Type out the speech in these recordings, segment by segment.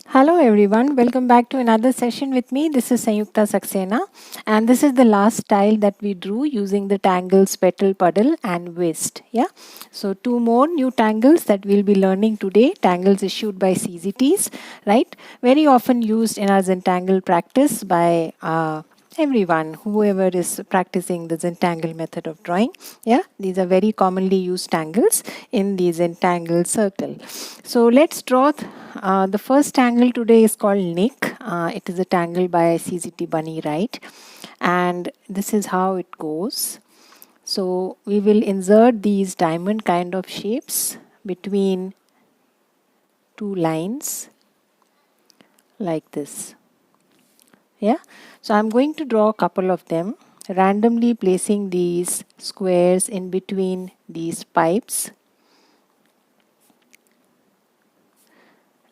Hello everyone, welcome back to another session with me. This is Sanyukta Saxena, and this is the last style that we drew using the tangles, petal, puddle and whist. Yeah, so two more new tangles that we'll be learning today. Tangles issued by CZTs, right? Very often used in our Zentangle practice by everyone, whoever is practicing the Zentangle method of drawing. Yeah, these are very commonly used tangles in the Zentangle circle. So let's draw. The first tangle today is called Nick. It is a tangle by CZT Bunny, right? And this is how it goes. So we will insert these diamond kind of shapes between two lines like this. Yeah. So I'm going to draw a couple of them, randomly placing these squares in between these pipes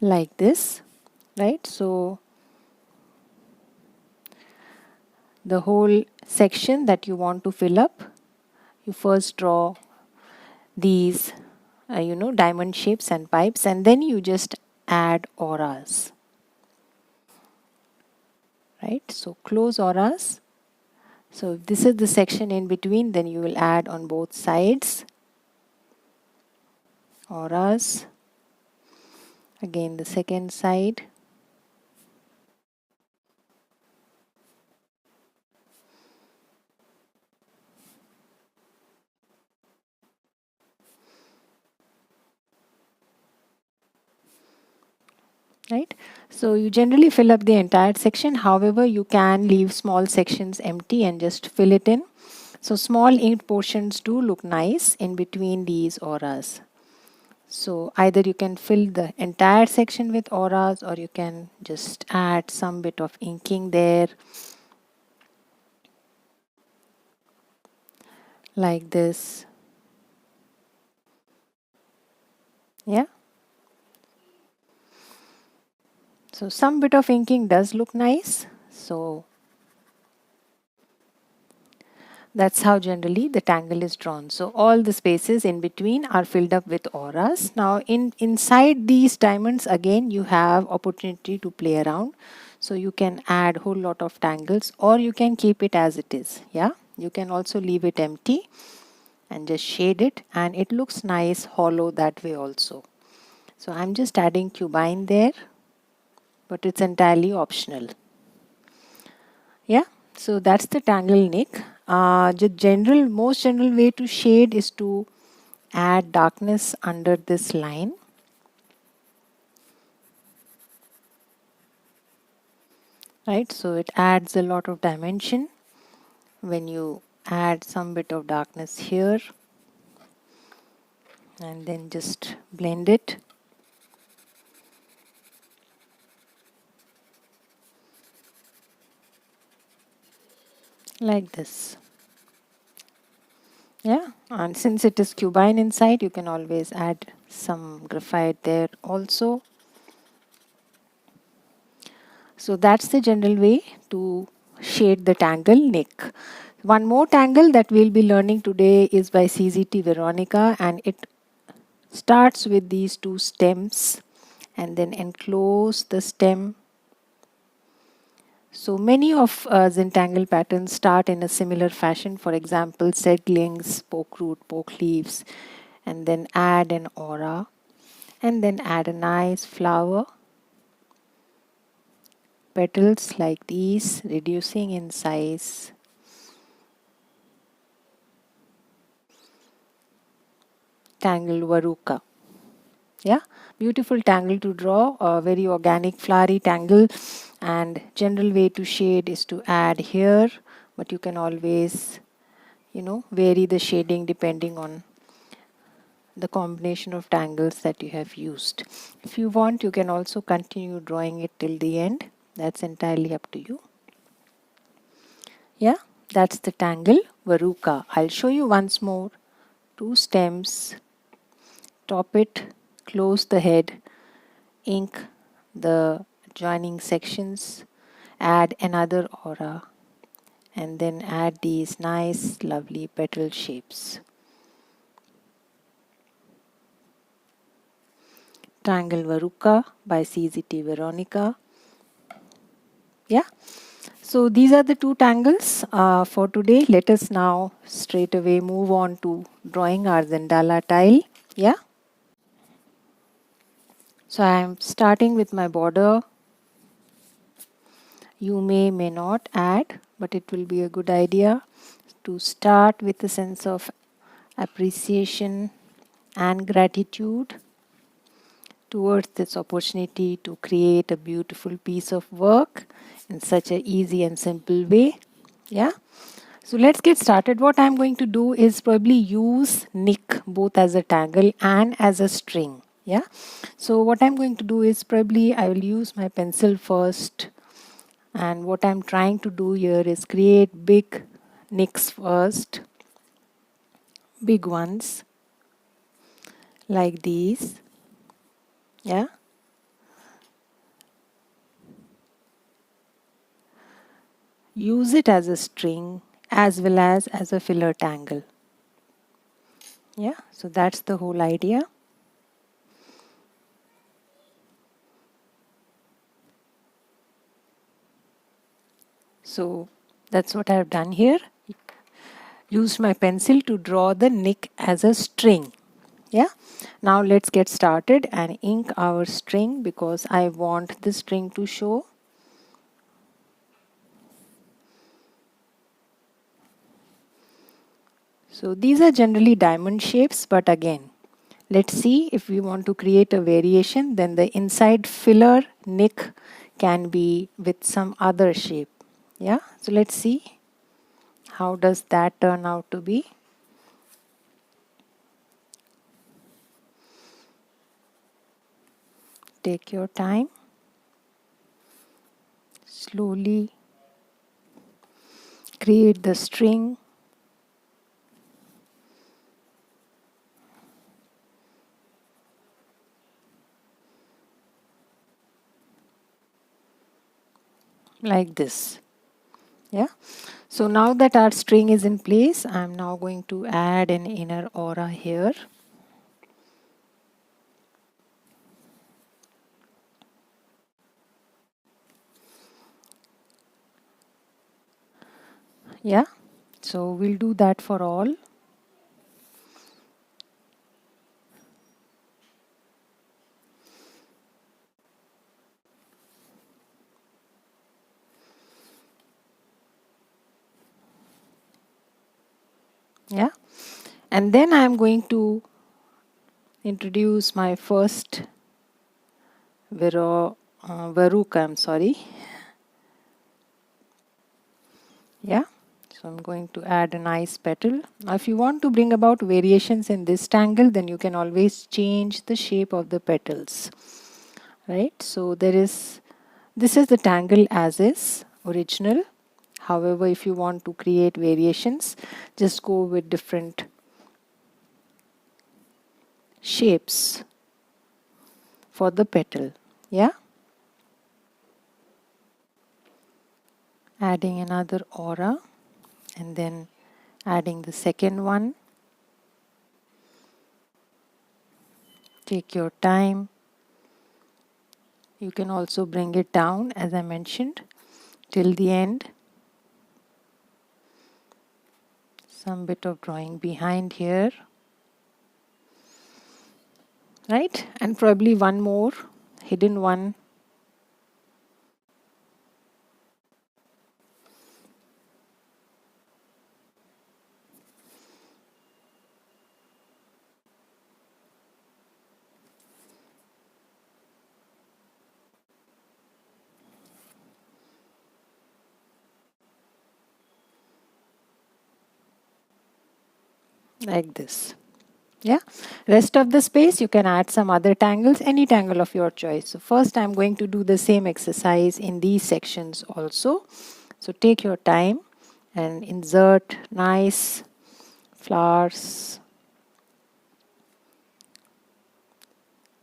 like this, right? So the whole section that you want to fill up, you first draw these diamond shapes and pipes, and then you just add auras, right? So close auras. So if this is the section in between, then you will add on both sides auras. Again the second side. Right, so you generally fill up the entire section. However, you can leave small sections empty and just fill it in. So small inked portions do look nice in between these auras. So either you can fill the entire section with auras, or you can just add some bit of inking there like this. Yeah, so some bit of inking does look nice. So that's how generally the tangle is drawn. So all the spaces in between are filled up with auras. Now inside these diamonds, again you have opportunity to play around. So you can add whole lot of tangles, or you can keep it as it is. Yeah, you can also leave it empty and just shade it, and it looks nice hollow that way also. So I'm just adding cubine there, but it's entirely optional. Yeah, so that's the Tangle Nick. The most general way to shade is to add darkness under this line. Right, so it adds a lot of dimension when you add some bit of darkness here and then just blend it. Like this. Yeah, and since it is cubine inside, you can always add some graphite there also. So that's the general way to shade the Tangle Nick. One more tangle that we'll be learning today is by CZT Veruca, and it starts with these two stems and then enclose the stem. So many of Zentangle patterns start in a similar fashion. For example, seedlings, poke root, poke leaves, and then add an aura, and then add a nice flower, petals like these, reducing in size. Tangle Varuka. Yeah, beautiful tangle to draw, a very organic flowery tangle, and general way to shade is to add here, but you can always vary the shading depending on the combination of tangles that you have used. If you want, you can also continue drawing it till the end. That's entirely up to you. Yeah, that's the Tangle Varuka. I'll show you once more. Two stems, top it, close the head, ink the joining sections, add another aura, and then add these nice lovely petal shapes. Tangle Varuka by CZT Veruca. Yeah. So these are the two tangles for today. Let us now straight away move on to drawing our Zandala tile. Yeah. So I am starting with my border. You may not add, but it will be a good idea to start with a sense of appreciation and gratitude towards this opportunity to create a beautiful piece of work in such an easy and simple way. Yeah. So let's get started. What I'm going to do is probably use Nick both as a tangle and as a string. Yeah. So what I'm going to do is probably I will use my pencil first, and what I'm trying to do here is create big nicks first, big ones like these. Yeah. Use it as a string as well as a filler tangle. Yeah, so that's the whole idea. So that's what I've done here. Used my pencil to draw the nick as a string. Yeah. Now let's get started and ink our string because I want the string to show. So these are generally diamond shapes, but again, let's see if we want to create a variation, then the inside filler nick can be with some other shape. Yeah, so let's see how does that turn out to be. Take your time. Slowly create the string. Like this. Yeah. So now that our string is in place, I'm now going to add an inner aura here. Yeah. So we'll do that for all. Yeah. And then I'm going to introduce my first Veruca, I'm sorry. Yeah. So I'm going to add a nice petal. Now if you want to bring about variations in this tangle, then you can always change the shape of the petals. Right. So this is the tangle as is, original. However, if you want to create variations, just go with different shapes for the petal. Yeah. Adding another aura and then adding the second one. Take your time. You can also bring it down, as I mentioned, till the end. Some bit of drawing behind here. Right? And probably one more hidden one. Like this. Yeah. Rest of the space you can add some other tangles, any tangle of your choice. So first I'm going to do the same exercise in these sections also. So take your time and insert nice flowers.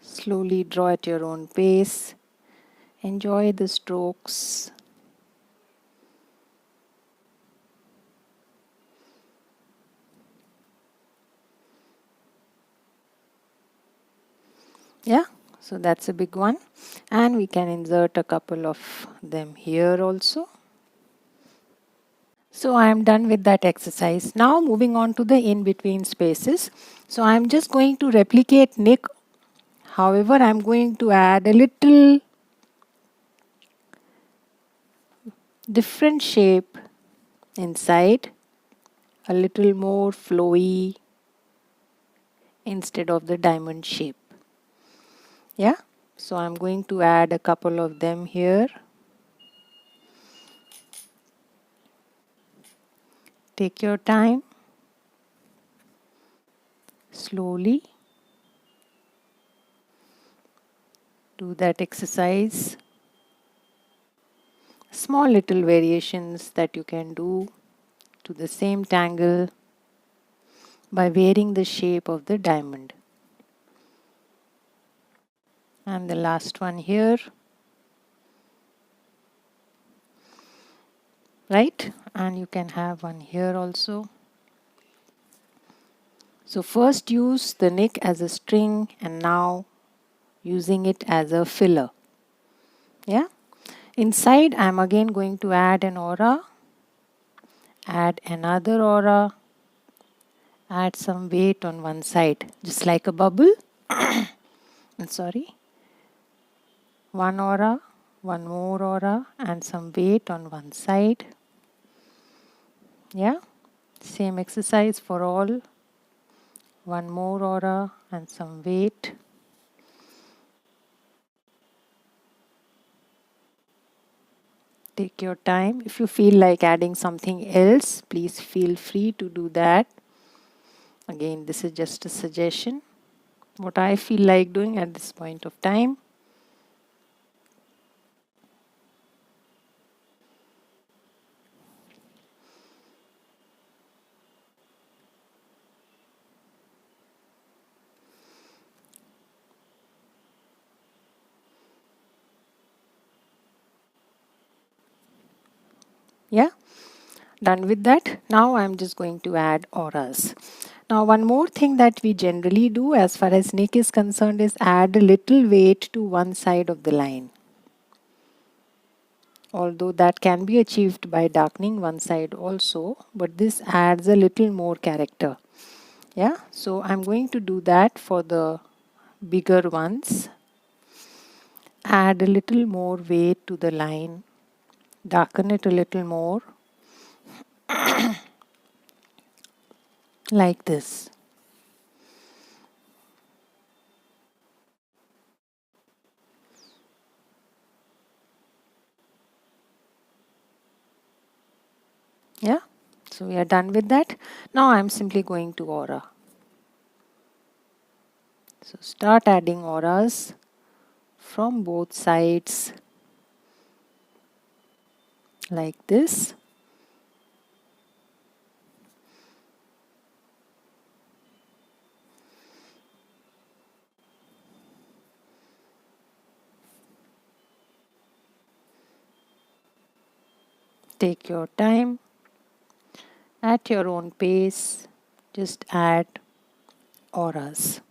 Slowly draw at your own pace. Enjoy the strokes. Yeah. So that's a big one, and we can insert a couple of them here also. So I am done with that exercise. Now moving on to the in-between spaces. So I am just going to replicate Nick. However, I am going to add a little different shape inside, a little more flowy instead of the diamond shape. Yeah, so I'm going to add a couple of them here. Take your time, slowly do that exercise. Small little variations that you can do to the same tangle by varying the shape of the diamond. And the last one here, right? And you can have one here also. So first use the nick as a string and now using it as a filler. Yeah. Inside I am again going to add an aura, add another aura, add some weight on one side, just like a bubble. Sorry. One aura, one more aura, and some weight on one side. Yeah. Same exercise for all. One more aura and some weight. Take your time. If you feel like adding something else, please feel free to do that. Again, this is just a suggestion. What I feel like doing at this point of time. Yeah, done with that. Now I'm just going to add auras. Now one more thing that we generally do as far as Nick is concerned is add a little weight to one side of the line. Although that can be achieved by darkening one side also, but this adds a little more character. Yeah, so I'm going to do that for the bigger ones. Add a little more weight to the line, darken it a little more, like this. Yeah, so we are done with that. Now I'm simply going to aura. So start adding auras from both sides, like this. Take your time, at your own pace, just add auras.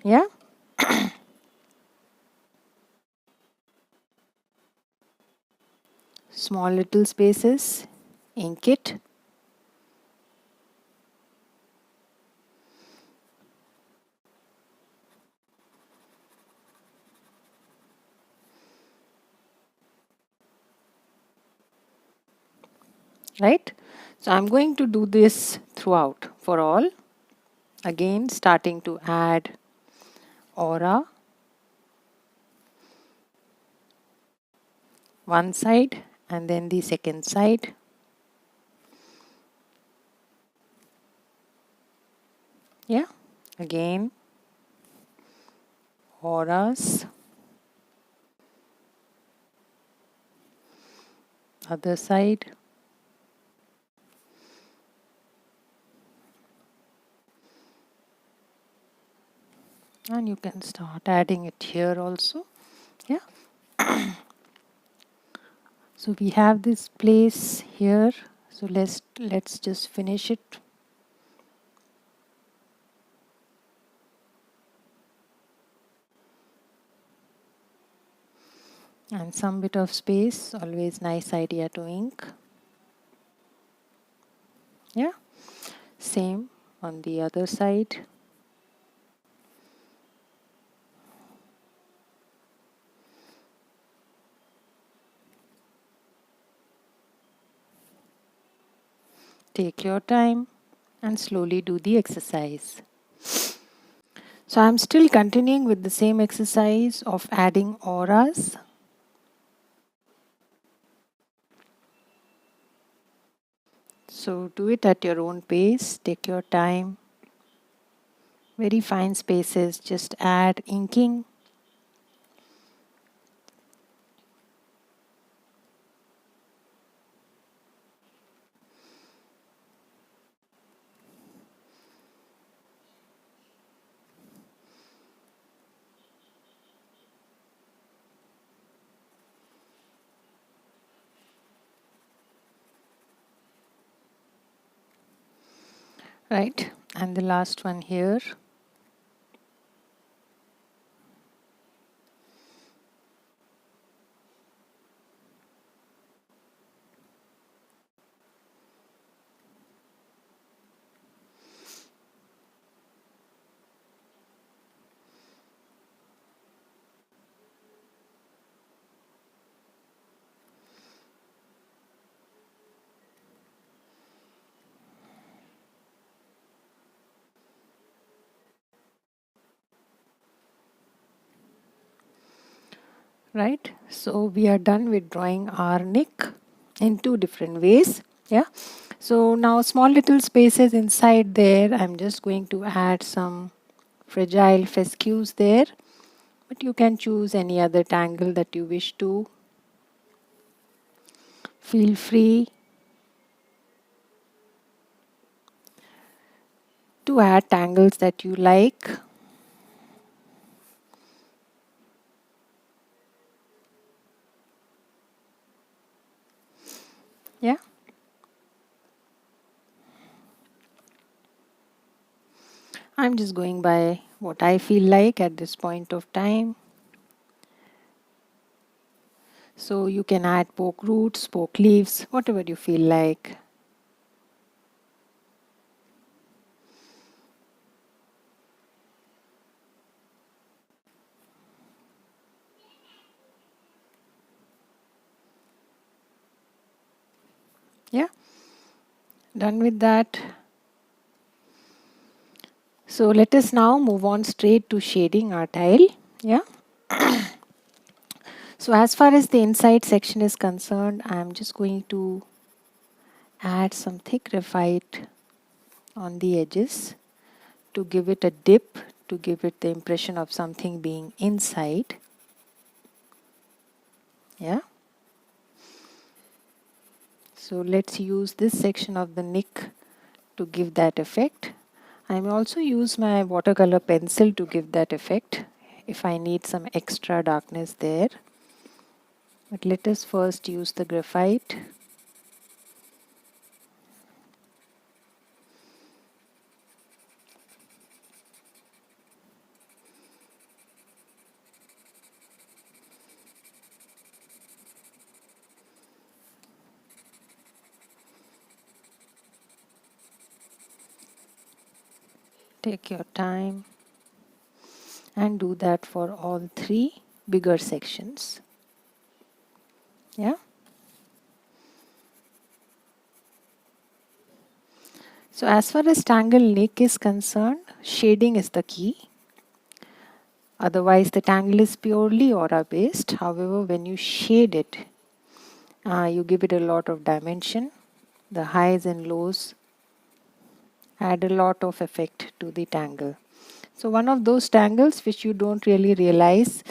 Yeah. Small little spaces, ink it. Right? So I'm going to do this throughout for all. Again, starting to add aura. One side and then the second side. Yeah. Again, auras. Other side. And you can start adding it here also. Yeah. So we have this place here. So let's just finish it. And some bit of space, always nice idea to ink. Yeah, same on the other side. Take your time and slowly do the exercise. So I'm still continuing with the same exercise of adding auras. So do it at your own pace, take your time. Very fine spaces, just add inking. Right, and the last one here. Right, so we are done with drawing our neck in two different ways. Yeah, so now small little spaces inside there, I'm just going to add some fragile fescues there, but you can choose any other tangle that you wish to. Feel free to add tangles that you like. Yeah, I'm just going by what I feel like at this point of time. So you can add poke roots, poke leaves, whatever you feel like. Yeah, done with that. So let us now move on straight to shading our tile. Yeah. So as far as the inside section is concerned, I'm just going to add some thick graphite on the edges to give it a dip, to give it the impression of something being inside. Yeah. So let's use this section of the neck to give that effect. I may also use my watercolor pencil to give that effect if I need some extra darkness there. But let us first use the graphite. Take your time and do that for all three bigger sections. Yeah. So as far as Tangle Nick is concerned, shading is the key. Otherwise, the tangle is purely aura based. However, when you shade it, you give it a lot of dimension. The highs and lows add a lot of effect to the tangle. So one of those tangles which you don't really realize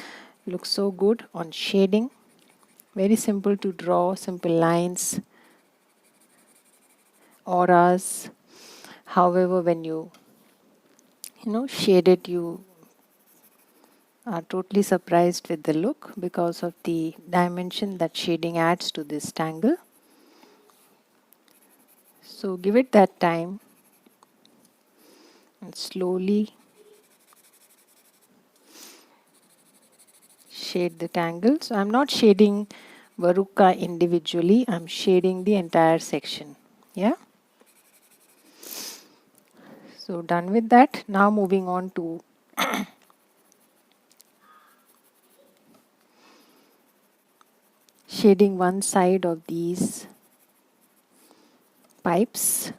looks so good on shading. Very simple to draw, simple lines, auras. However, when you shade it, you are totally surprised with the look because of the dimension that shading adds to this tangle. So give it that time and slowly shade the tangle. So I'm not shading Veruca individually, I'm shading the entire section. Yeah. So done with that. Now moving on to shading one side of these pipes.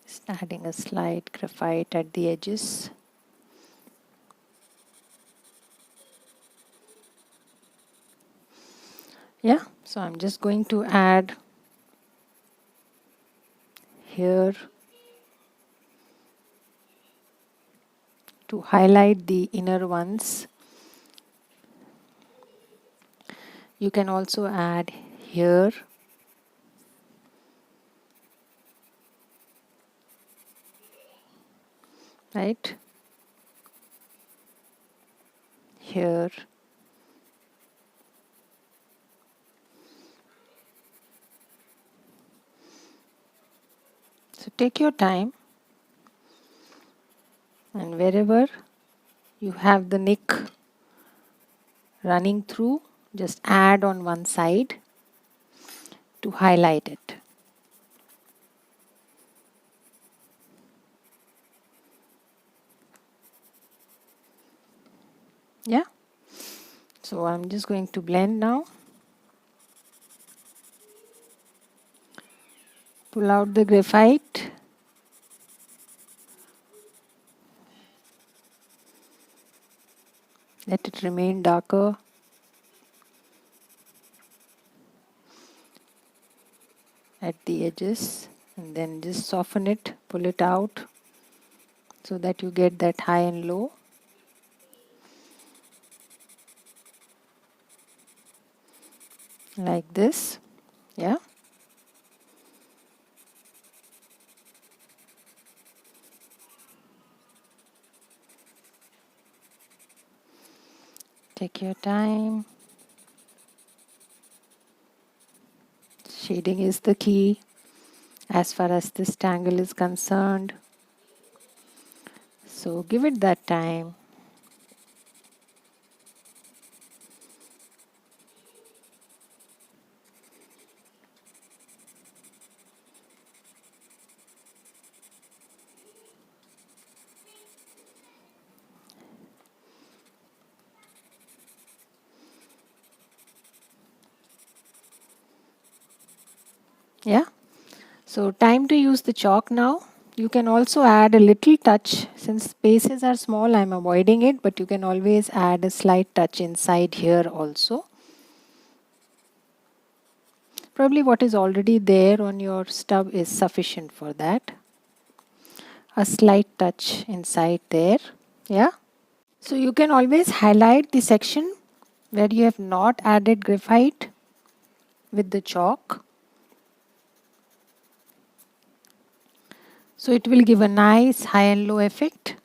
Just adding a slight graphite at the edges. Yeah, so I'm just going to add here to highlight the inner ones. You can also add here. Right? Here. So take your time, and wherever you have the nick running through, just add on one side to highlight it. Yeah. So I'm just going to blend now. Pull out the graphite. Let it remain darker. At the edges, and then just soften it, pull it out so that you get that high and low. Like this. Yeah. Take your time. Shading is the key as far as this tangle is concerned. So give it that time. Yeah. So time to use the chalk now. You can also add a little touch. Since spaces are small, I'm avoiding it, but you can always add a slight touch inside here also. Probably what is already there on your stub is sufficient for that. A slight touch inside there. Yeah. So you can always highlight the section where you have not added graphite with the chalk. So it will give a nice high and low effect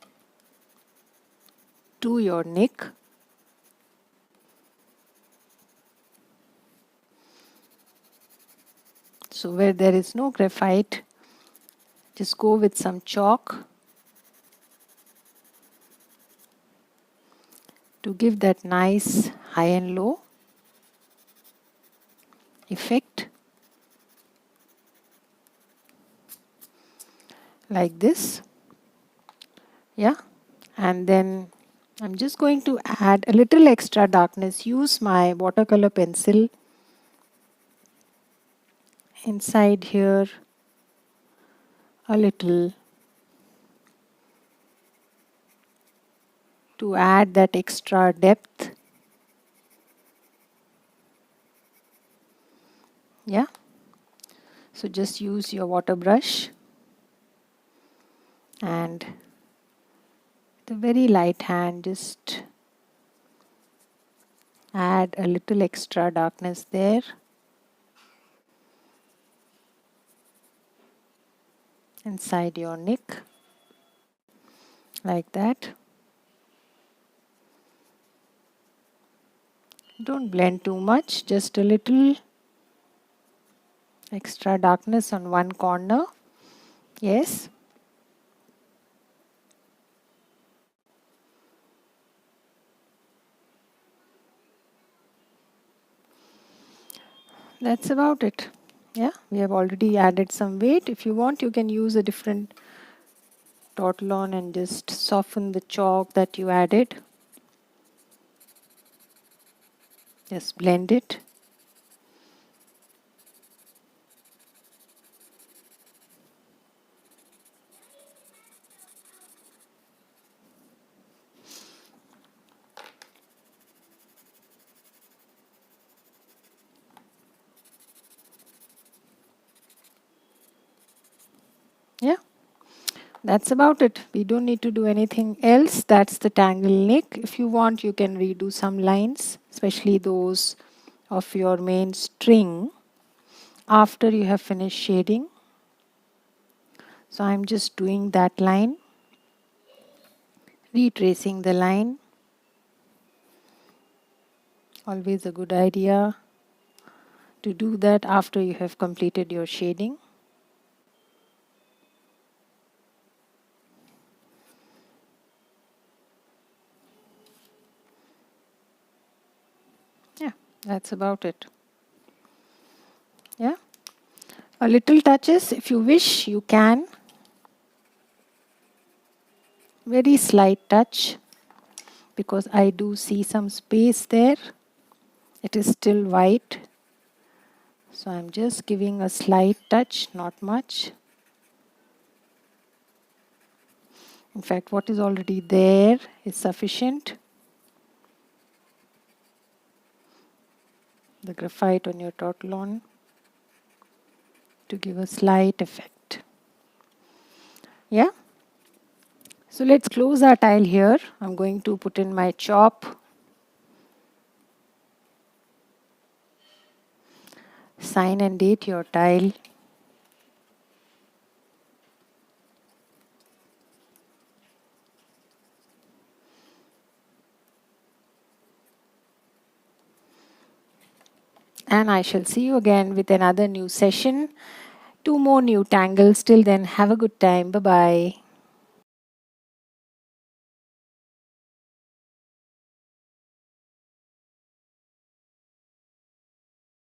to your nick. So where there is no graphite, just go with some chalk to give that nice high and low effect. Like this. Yeah. And then I'm just going to add a little extra darkness. Use my watercolor pencil inside here a little to add that extra depth. Yeah. So just use your water brush and with a very light hand just add a little extra darkness there. Inside your nick. Like that. Don't blend too much, just a little Extra darkness on one corner. Yes. That's about it. Yeah, we have already added some weight. If you want, you can use a different Tortillon and just soften the chalk that you added. Just blend it. Yeah, that's about it. We don't need to do anything else. That's the Tangle Nick. If you want, you can redo some lines, especially those of your main string after you have finished shading. So I'm just doing that line, retracing the line. Always a good idea to do that after you have completed your shading. Yeah, that's about it. Yeah, a little touches if you wish, you can. Very slight touch, because I do see some space there. It is still white, so I'm just giving a slight touch, not much. In fact, what is already there is sufficient. The graphite on your Tortillon to give a slight effect. Yeah. So let's close our tile here. I'm going to put in my chop. Sign and date your tile. And I shall see you again with another new session. 2 more new tangles. Till then, have a good time. Bye-bye.